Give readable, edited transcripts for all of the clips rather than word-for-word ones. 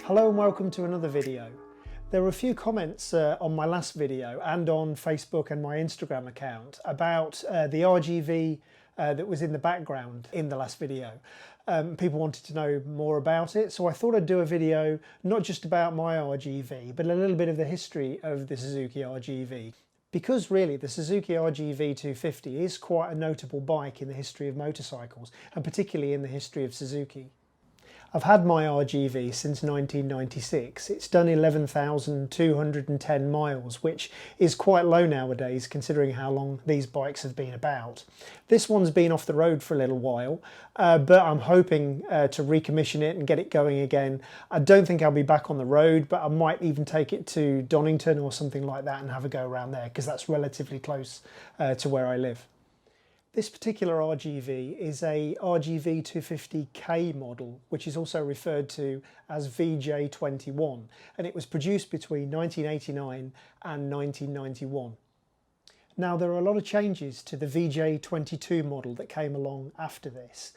Hello and welcome to another video. There were a few comments on my last video and on Facebook and my Instagram account about the RGV that was in the background in the last video. People wanted to know more about it, so I thought I'd do a video not just about my RGV but a little bit of the history of the Suzuki RGV. Because really the Suzuki RGV250 is quite a notable bike in the history of motorcycles, and particularly in the history of Suzuki. I've had my RGV since 1996. It's done 11,210 miles, which is quite low nowadays considering how long these bikes have been about. This one's been off the road for a little while, but I'm hoping to recommission it and get it going again. I don't think I'll be back on the road, but I might even take it to Donington or something like that and have a go around there, because that's relatively close to where I live. This particular RGV is a RGV250K model, which is also referred to as VJ21, and it was produced between 1989 and 1991. Now, there are a lot of changes to the VJ22 model that came along after this.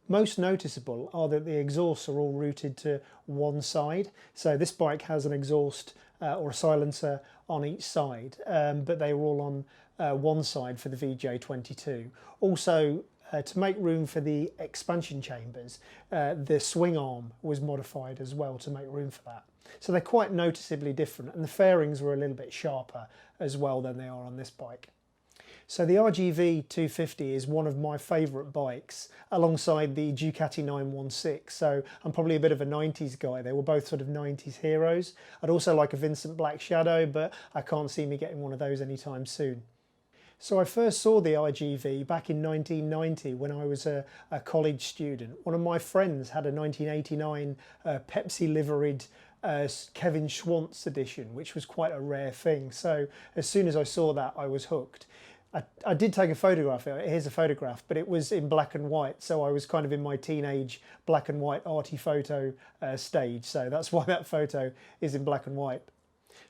Most noticeable are that the exhausts are all routed to one side. So this bike has an exhaust or a silencer on each side, but they were all on one side for the VJ22. Also, to make room for the expansion chambers, the swing arm was modified as well to make room for that. So they're quite noticeably different, and the fairings were a little bit sharper as well than they are on this bike. So the RGV250 is one of my favourite bikes alongside the Ducati 916, so I'm probably a bit of a 90s guy. They were both sort of 90s heroes. I'd also like a Vincent Black Shadow, but I can't see me getting one of those anytime soon. So I first saw the RGV back in 1990 when I was a college student. One of my friends had a 1989 Pepsi liveried Kevin Schwantz edition, which was quite a rare thing. So as soon as I saw that, I was hooked. I did take a photograph. Here's a photograph, but it was in black and white, so I was kind of in my teenage black and white arty photo stage, so that's why that photo is in black and white.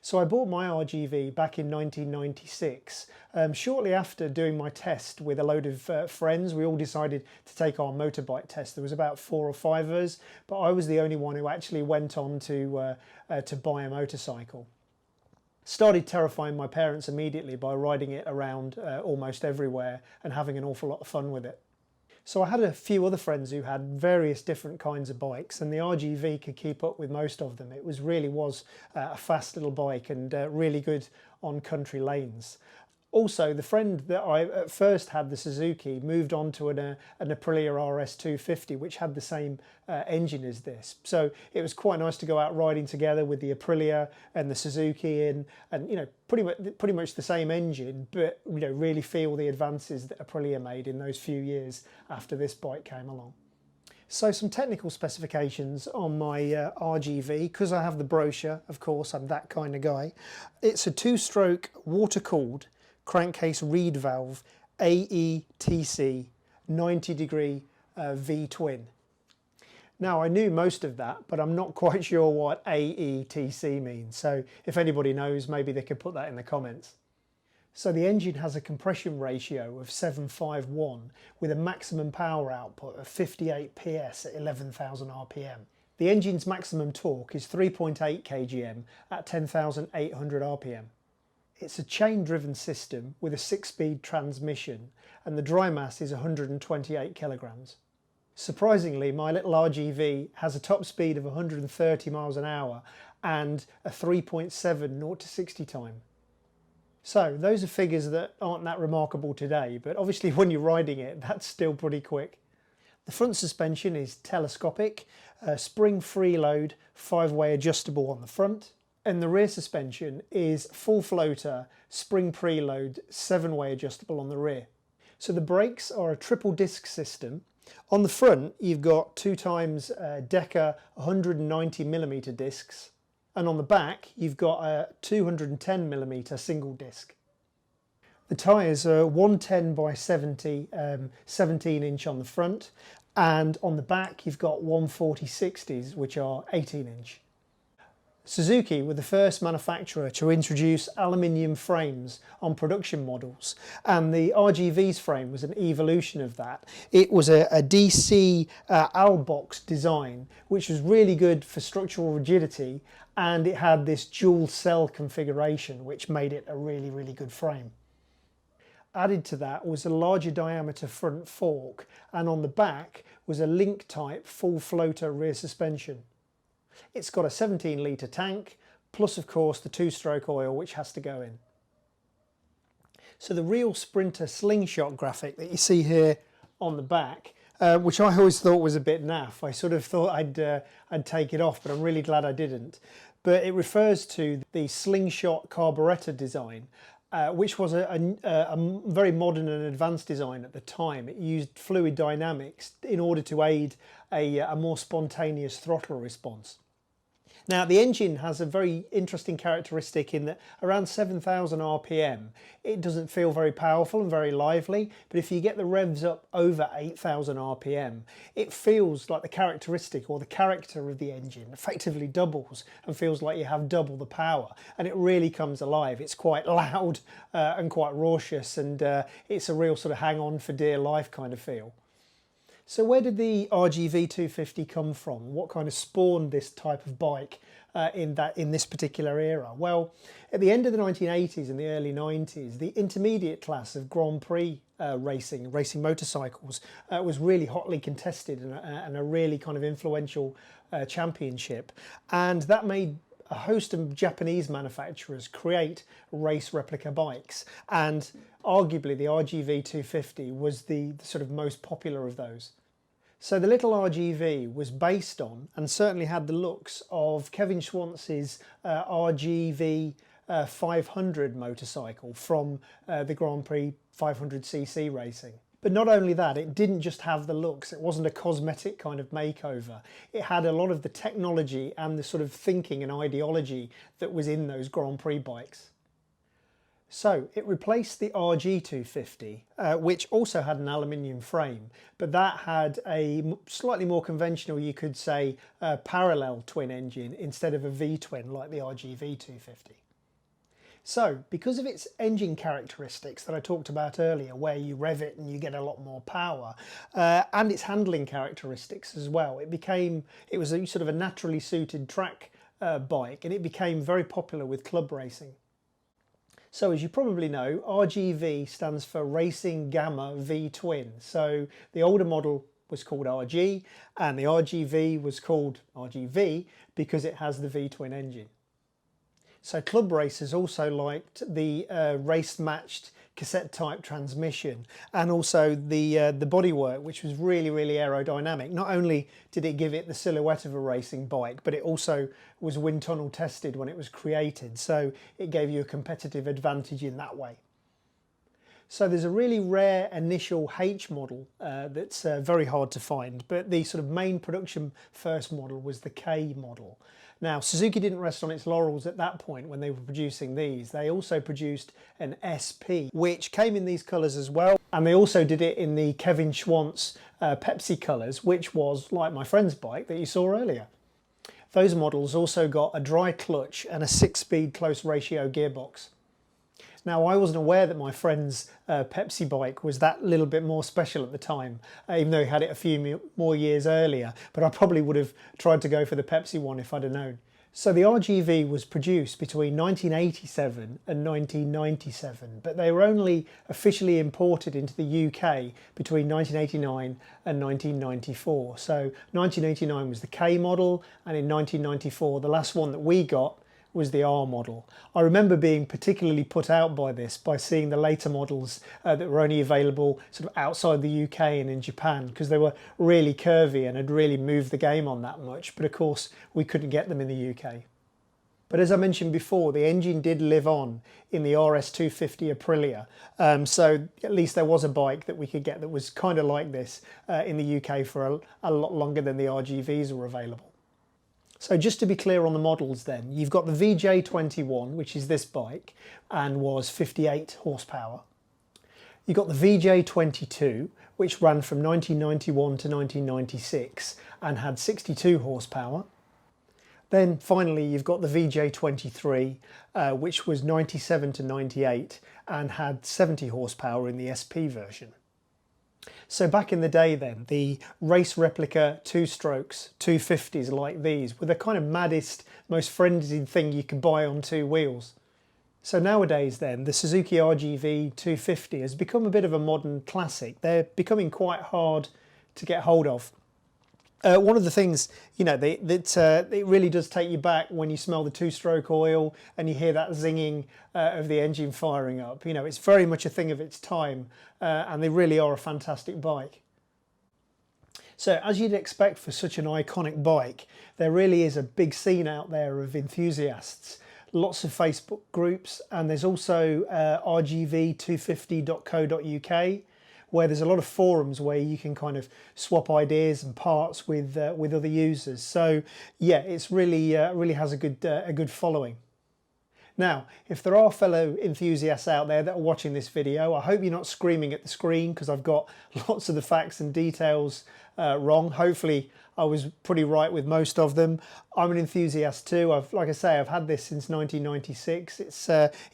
So I bought my RGV back in 1996. Shortly after doing my test with a load of friends, we all decided to take our motorbike test. There was about 4 or 5 of us, but I was the only one who actually went on to buy a motorcycle. Started terrifying my parents immediately by riding it around almost everywhere and having an awful lot of fun with it. So I had a few other friends who had various different kinds of bikes, and the RGV could keep up with most of them. It really was a fast little bike and really good on country lanes. Also, the friend that I at first had, the Suzuki, moved on to an Aprilia RS250, which had the same engine as this. So it was quite nice to go out riding together with the Aprilia and the Suzuki, and you know, pretty much the same engine, but you know, really feel the advances that Aprilia made in those few years after this bike came along. So some technical specifications on my RGV, because I have the brochure, of course, I'm that kind of guy. It's a 2-stroke water-cooled crankcase reed valve AETC 90-degree V-twin. Now, I knew most of that, but I'm not quite sure what AETC means, so if anybody knows, maybe they could put that in the comments. So the engine has a compression ratio of 751 with a maximum power output of 58 PS at 11,000 RPM. The engine's maximum torque is 3.8 kgm at 10,800 RPM. It's a chain-driven system with a 6-speed transmission, and the dry mass is 128 kilograms. Surprisingly, my little RGV has a top speed of 130 miles an hour and a 3.7 0 to 60 time. So those are figures that aren't that remarkable today, but obviously when you're riding it, that's still pretty quick. The front suspension is telescopic, spring freeload, 5-way adjustable on the front. And the rear suspension is full floater, spring preload, 7-way adjustable on the rear. So the brakes are a triple disc system. On the front, you've got 2x Deca 190mm discs, and on the back, you've got a 210mm single disc. The tyres are 110 by 70, 17-inch on the front, and on the back, you've got 140/60s, which are 18-inch. Suzuki were the first manufacturer to introduce aluminium frames on production models, and the RGV's frame was an evolution of that. It was a DC box design, which was really good for structural rigidity, and it had this dual cell configuration, which made it a really good frame. Added to that was a larger diameter front fork, and on the back was a link type full floater rear suspension. It's got a 17-litre tank, plus of course the 2-stroke oil which has to go in. So the real Sprinter slingshot graphic that you see here on the back, which I always thought was a bit naff. I sort of thought I'd take it off, but I'm really glad I didn't. But it refers to the slingshot carburettor design, which was a very modern and advanced design at the time. It used fluid dynamics in order to aid a more spontaneous throttle response. Now the engine has a very interesting characteristic in that around 7,000 RPM it doesn't feel very powerful and very lively, but if you get the revs up over 8,000 RPM it feels like the characteristic or the character of the engine effectively doubles and feels like you have double the power, and it really comes alive. It's quite loud and quite raucous, and it's a real sort of hang on for dear life kind of feel. So where did the RGV250 come from? What kind of spawned this type of bike in this particular era? Well, at the end of the 1980s and the early 90s, the intermediate class of Grand Prix racing motorcycles was really hotly contested and a really kind of influential championship, and that made a host of Japanese manufacturers create race replica bikes, and arguably the RGV250 was the sort of most popular of those. So the little RGV was based on and certainly had the looks of Kevin Schwantz's RGV500 motorcycle from the Grand Prix 500cc racing. But not only that, it didn't just have the looks. It wasn't a cosmetic kind of makeover. It had a lot of the technology and the sort of thinking and ideology that was in those Grand Prix bikes. So it replaced the RG250, which also had an aluminium frame, but that had a slightly more conventional, you could say, parallel twin engine instead of a V-twin like the RGV250. So, because of its engine characteristics that I talked about earlier, where you rev it and you get a lot more power, and its handling characteristics as well, it was a sort of a naturally suited track bike, and it became very popular with club racing. So as you probably know, RGV stands for Racing Gamma V-Twin. So the older model was called RG, and the RGV was called RGV because it has the V-twin engine. So club racers also liked the race-matched cassette-type transmission, and also the bodywork, which was really aerodynamic. Not only did it give it the silhouette of a racing bike, but it also was wind tunnel tested when it was created, so it gave you a competitive advantage in that way. So there's a really rare initial H model that's very hard to find, but the sort of main production first model was the K model. Now, Suzuki didn't rest on its laurels at that point when they were producing these. They also produced an SP, which came in these colours as well. And they also did it in the Kevin Schwantz Pepsi colours, which was like my friend's bike that you saw earlier. Those models also got a dry clutch and a 6-speed close ratio gearbox. Now, I wasn't aware that my friend's Pepsi bike was that little bit more special at the time, even though he had it a few more years earlier, but I probably would have tried to go for the Pepsi one if I'd have known. So the RGV was produced between 1987 and 1997, but they were only officially imported into the UK between 1989 and 1994. So 1989 was the K model, and in 1994, the last one that we got was the R model. I remember being particularly put out by this by seeing the later models that were only available sort of outside the UK and in Japan, because they were really curvy and had really moved the game on that much, but of course we couldn't get them in the UK. But as I mentioned before, the engine did live on in the RS250 Aprilia, so at least there was a bike that we could get that was kind of like this in the UK for a lot longer than the RGVs were available. So just to be clear on the models then, you've got the VJ21, which is this bike, and was 58 horsepower. You've got the VJ22, which ran from 1991 to 1996 and had 62 horsepower. Then finally you've got the VJ23, which was 97 to 98 and had 70 horsepower in the SP version. So back in the day then, the Race Replica 2-strokes 250s like these were the kind of maddest, most frenzied thing you could buy on 2 wheels. So nowadays then, the Suzuki RGV250 has become a bit of a modern classic. They're becoming quite hard to get hold of. One of the things, you know, that it really does take you back when you smell the 2-stroke oil and you hear that zinging of the engine firing up. You know, it's very much a thing of its time, and they really are a fantastic bike. So as you'd expect for such an iconic bike, there really is a big scene out there of enthusiasts. Lots of Facebook groups, and there's also RGV250.co.uk, where there's a lot of forums where you can kind of swap ideas and parts with other users. So yeah, it's really really has a good following. Now, if there are fellow enthusiasts out there that are watching this video, I hope you're not screaming at the screen because I've got lots of the facts and details wrong. Hopefully I was pretty right with most of them. I'm an enthusiast too. Like I say, I've had this since 1996.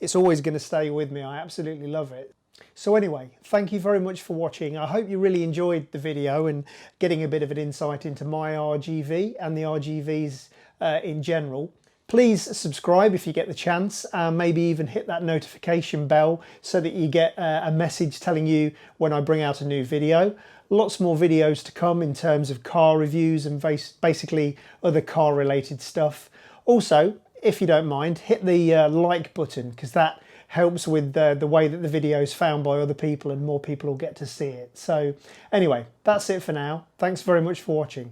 It's always going to stay with me. I absolutely love it. So anyway, thank you very much for watching. I hope you really enjoyed the video and getting a bit of an insight into my RGV and the RGVs in general. Please subscribe if you get the chance, and maybe even hit that notification bell so that you get a message telling you when I bring out a new video. Lots more videos to come in terms of car reviews and basically other car related stuff. Also, if you don't mind, hit the like button, because that helps with the way that the video is found by other people and more people will get to see it. So anyway, that's it for now. Thanks very much for watching.